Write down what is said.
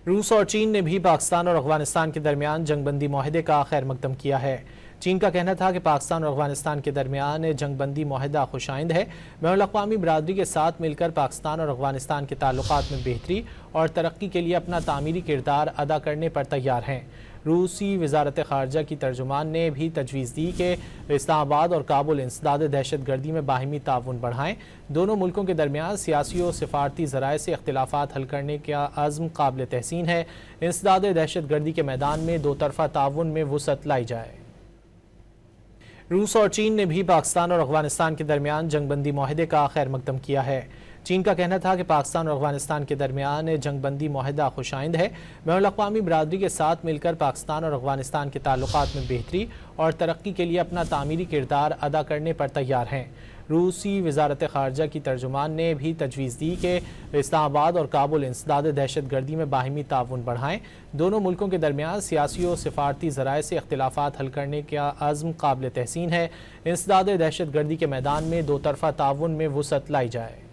روس اور چین نے بھی پاکستان اور افغانستان کے درمیان جنگ بندی معاہدے کا خیر مقدم کیا ہے۔ چین کا کہنا تھا کہ پاکستان اور افغانستان کے درمیان جنگ بندی معاہدہ خوش آئند ہے۔ بین الاقوامی برادری کے ساتھ مل کر پاکستان اور افغانستان کے تعلقات میں بہتری اور ترقی کے لیے اپنا تعمیری کردار ادا کرنے پر تیار ہیں۔ روسی وزارت خارجہ کی ترجمان نے بھی تجویز دی کہ اسلام آباد اور کابل انسداد دہشت گردی میں باہمی تعاون بڑھائیں۔ دونوں ملکوں کے درمیان سیاسی و سفارتی ذرائع سے اختلافات حل کرنے کا عزم قابل تحسین ہے۔ انسداد دہشت گردی کے میدان میں دو طرفہ تعاون میں وسعت لائی جائے۔ روس اور چین نے بھی پاکستان اور افغانستان کے درمیان جنگ بندی معاہدے کا خیر مقدم کیا ہے۔ چین کا کہنا تھا کہ پاکستان اور افغانستان کے درمیان جنگ بندی معاہدہ خوش آئند ہے۔ بین الاقوامی برادری کے ساتھ مل کر پاکستان اور افغانستان کے تعلقات میں بہتری اور ترقی کے لیے اپنا تعمیری کردار ادا کرنے پر تیار ہیں۔ روسی وزارت خارجہ کی ترجمان نے بھی تجویز دی کہ اسلام آباد اور کابل انسداد دہشت گردی میں باہمی تعاون بڑھائیں۔ دونوں ملکوں کے درمیان سیاسی و سفارتی ذرائع سے اختلافات حل کرنے کا عزم قابل تحسین ہے۔ انسداد دہشت گردی کے میدان میں دو طرفہ تعاون میں وسعت لائی جائے۔